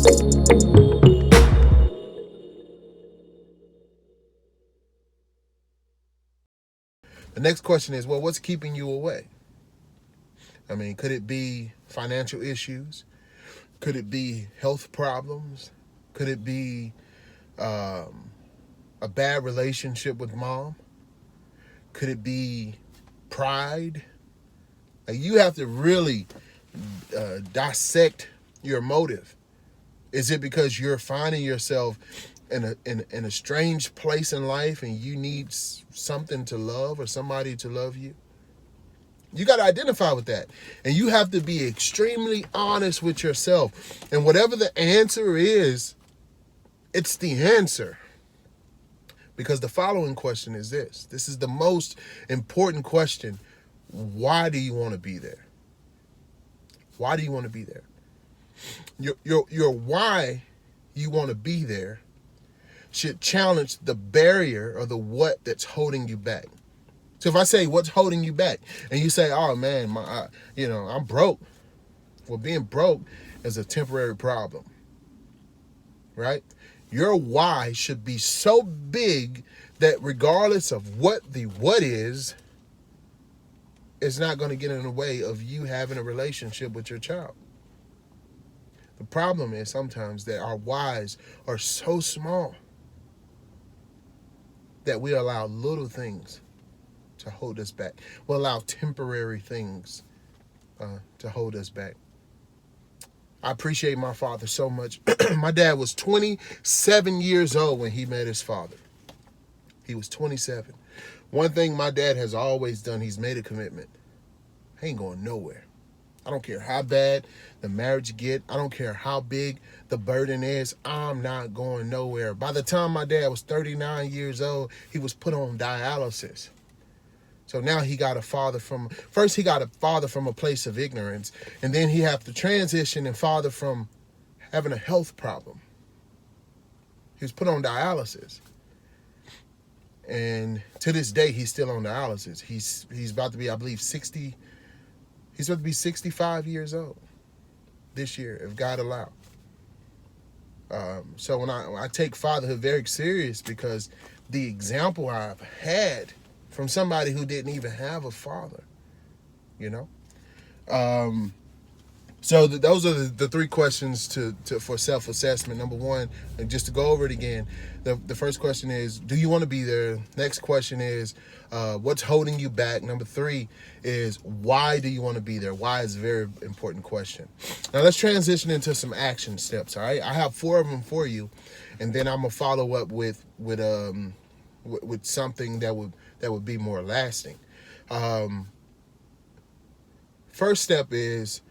The next question is, well, what's keeping you away? I mean, could it be financial issues? Could it be health problems? Could it be a bad relationship with mom? Could it be pride? Like, you have to really dissect your motive. Is it because you're finding yourself in a strange place in life and you need something to love or somebody to love you? You got to identify with that. And you have to be extremely honest with yourself. And whatever the answer is, it's the answer. Because the following question is this. This is the most important question. Why do you want to be there? Why do you want to be there? Your why you want to be there should challenge the barrier or the what that's holding you back. So if I say, what's holding you back? And you say, oh man, I'm broke. Well, being broke is a temporary problem, right? Your why should be so big that regardless of what the what is, it's not going to get in the way of you having a relationship with your child. The problem is sometimes that our whys are so small that we allow little things to hold us back. We allow temporary things to hold us back. I appreciate my father so much. My dad was 27 years old when he met his father. He was 27. One thing my dad has always done, he's made a commitment. He ain't going nowhere. I don't care how bad the marriage get. I don't care how big the burden is. I'm not going nowhere. By the time my dad was 39 years old, he was put on dialysis. So now he got a father from a place of ignorance, and then he have to transition and father from having a health problem. He was put on dialysis. And to this day, he's still on dialysis. He's about to be, I believe, 60. He's about to be 65 years old this year, if God allow. So when I take fatherhood very serious, because the example I've had from somebody who didn't even have a father, So those are the three questions for self-assessment. Number one, and just to go over it again, the first question is, do you want to be there? Next question is, what's holding you back? Number three is, why do you want to be there? Why is a very important question. Now let's transition into some action steps, all right? I have 4 of them for you, and then I'm going to follow up with something that would be more lasting. First step is,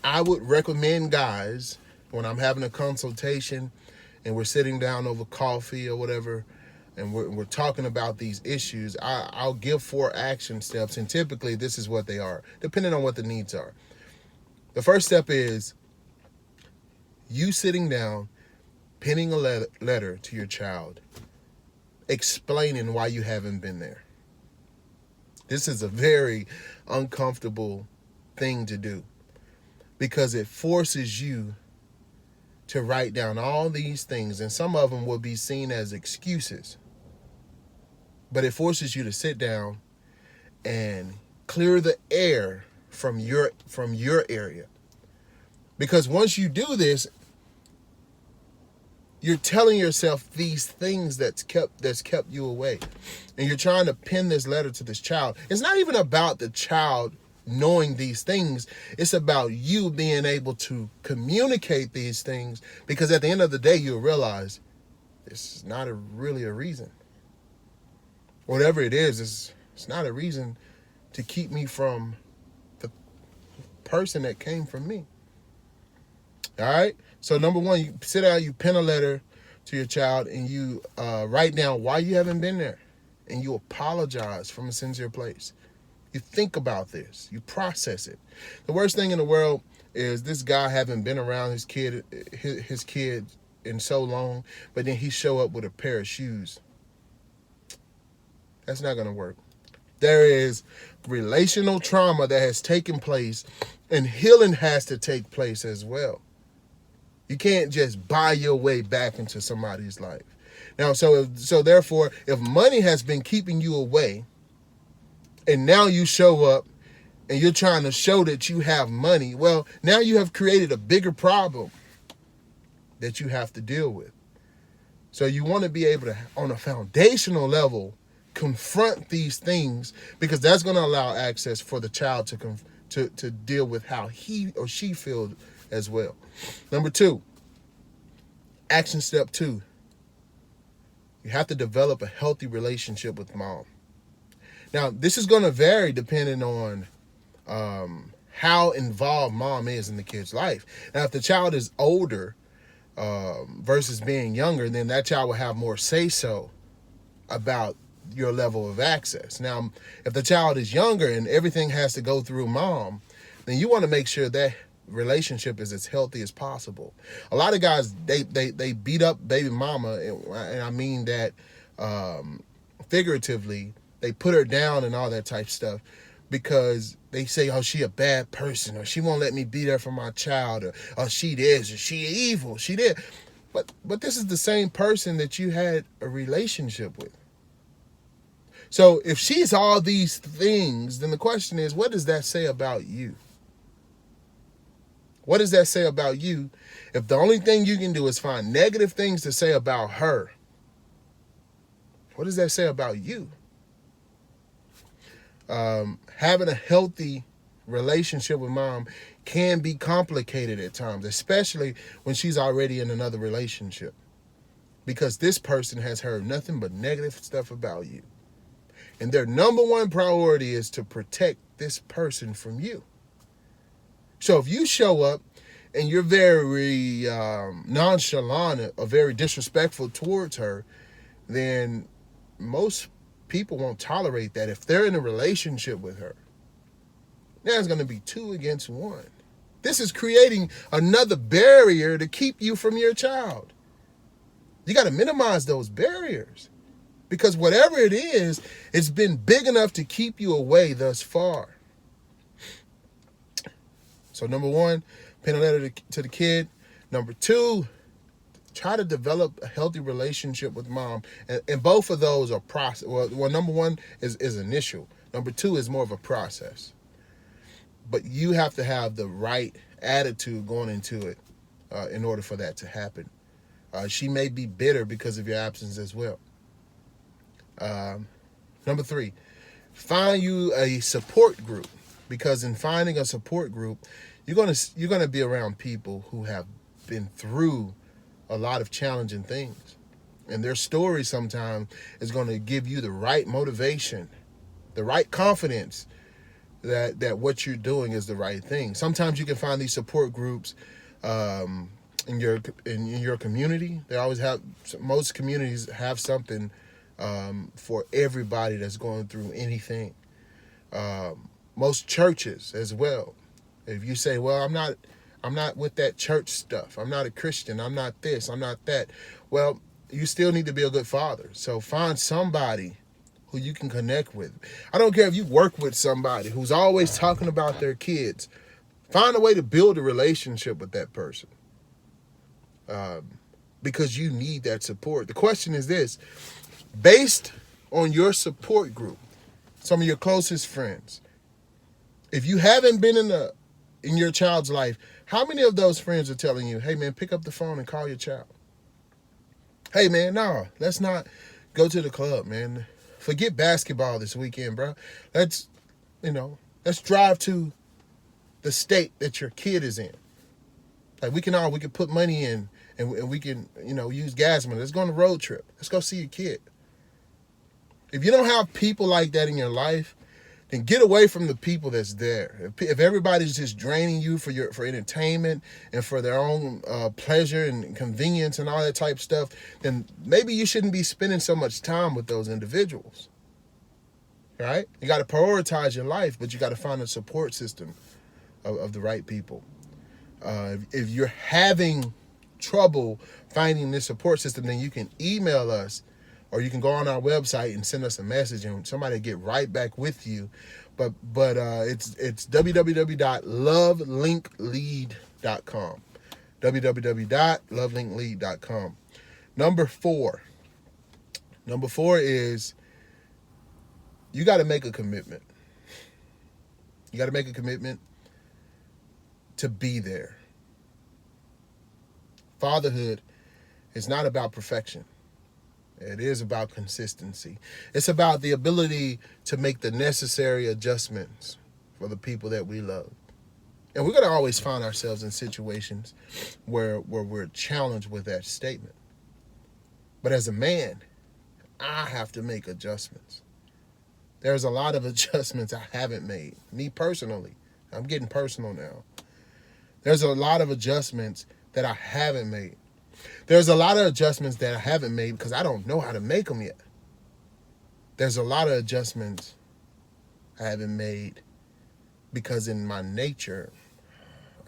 I would recommend guys, when I'm having a consultation and we're sitting down over coffee or whatever, and we're talking about these issues, I'll give 4 action steps, and typically this is what they are, depending on what the needs are. The first step is you sitting down, penning a letter to your child, explaining why you haven't been there. This is a very uncomfortable thing to do, because it forces you to write down all these things, and some of them will be seen as excuses. But it forces you to sit down and clear the air from your area. Because once you do this, you're telling yourself these things that's kept you away. And you're trying to pen this letter to this child. It's not even about the child knowing these things. It's about you being able to communicate these things, because at the end of the day, you'll realize it's not really a reason. Whatever it is, it's not a reason to keep me from the person that came from me. All right? So number one, you sit down, you pen a letter to your child, and you write down why you haven't been there, and you apologize from a sincere place. You think about this. You process it. The worst thing in the world is this guy having been around his kid in so long, but then he show up with a pair of shoes. That's not going to work. There is relational trauma that has taken place, and healing has to take place as well. You can't just buy your way back into somebody's life. Now, so therefore, if money has been keeping you away, and now you show up and you're trying to show that you have money, well, now you have created a bigger problem that you have to deal with. So you want to be able to, on a foundational level, confront these things, because that's going to allow access for the child to deal with how he or she feels as well. Number 2, action step 2. You have to develop a healthy relationship with mom. Now, this is going to vary depending on how involved mom is in the kid's life. Now, if the child is older versus being younger, then that child will have more say-so about your level of access. Now, if the child is younger and everything has to go through mom, then you want to make sure that relationship is as healthy as possible. A lot of guys, they beat up baby mama, and I mean that figuratively. They put her down and all that type stuff because they say, oh, she a bad person, or she won't let me be there for my child, or oh, she this, or she evil, she did. But this is the same person that you had a relationship with. So if she's all these things, then the question is, what does that say about you? What does that say about you if the only thing you can do is find negative things to say about her? What does that say about you? Having a healthy relationship with mom can be complicated at times, especially when she's already in another relationship, because this person has heard nothing but negative stuff about you. And their number one priority is to protect this person from you. So if you show up and you're very nonchalant or very disrespectful towards her, then most people won't tolerate that. If they're in a relationship with her, now it's going to be 2 against 1. This is creating another barrier to keep you from your child. You got to minimize those barriers, because whatever it is, it's been big enough to keep you away thus far. So number 1, pen a letter to the kid. Number 2, try to develop a healthy relationship with mom. And both of those are process. Well, number 1 is initial. Number 2 is more of a process. But you have to have the right attitude going into it in order for that to happen. She may be bitter because of your absence as well. Number 3, find you a support group, because in finding a support group, you're gonna be around people who have been through a lot of challenging things, and their story sometimes is going to give you the right motivation, the right confidence that what you're doing is the right thing. Sometimes you can find these support groups in your community. They always have. Most communities have something for everybody that's going through anything. Most churches as well. If you say, well, I'm not with that church stuff, I'm not a Christian, I'm not this, I'm not that, well, you still need to be a good father. So find somebody who you can connect with. I don't care if you work with somebody who's always talking about their kids. Find a way to build a relationship with that person, because you need that support. The question is this: based on your support group, some of your closest friends, if you haven't been in your child's life, how many of those friends are telling you, hey man, pick up the phone and call your child? Hey man, no, let's not go to the club, man. Forget basketball this weekend, bro. Let's drive to the state that your kid is in. Like we can put money in and we can, use gas money. Let's go on a road trip. Let's go see your kid. If you don't have people like that in your life, then get away from the people that's there. If everybody's just draining you for entertainment and for their own pleasure and convenience and all that type of stuff, then maybe you shouldn't be spending so much time with those individuals. Right? You got to prioritize your life, but you got to find a support system of the right people. If you're having trouble finding this support system, then you can email us, or you can go on our website and send us a message, and somebody will get right back with you. But it's www.lovelinklead.com. www.lovelinkley.com. Number four is you got to make a commitment. You got to make a commitment to be there. Fatherhood is not about perfection. It is about consistency. It's about the ability to make the necessary adjustments for the people that we love. And we're going to always find ourselves in situations where we're challenged with that statement. But as a man, I have to make adjustments. There's a lot of adjustments I haven't made. Me personally, I'm getting personal now. There's a lot of adjustments that I haven't made. There's a lot of adjustments that I haven't made because I don't know how to make them yet. There's a lot of adjustments I haven't made because in my nature,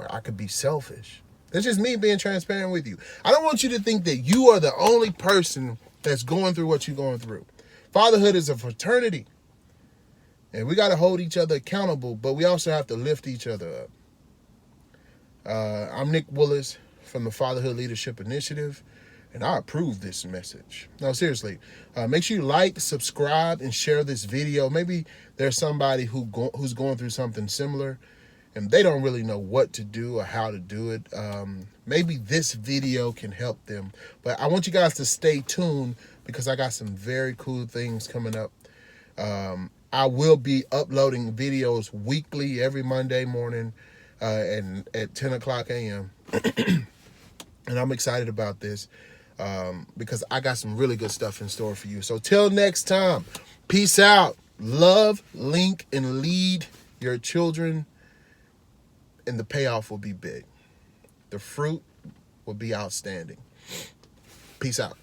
I could be selfish. That's just me being transparent with you. I don't want you to think that you are the only person that's going through what you're going through. Fatherhood is a fraternity. And we got to hold each other accountable, but we also have to lift each other up. I'm Nick Willis from the Fatherhood Leadership Initiative, and I approve this message. No, seriously, make sure you like, subscribe, and share this video. Maybe there's somebody who's going through something similar, and they don't really know what to do or how to do it. Maybe this video can help them. But I want you guys to stay tuned because I got some very cool things coming up. I will be uploading videos weekly every Monday morning and at 10 o'clock a.m. And I'm excited about this because I got some really good stuff in store for you. So till next time, peace out. Love, link, and lead your children, and the payoff will be big. The fruit will be outstanding. Peace out.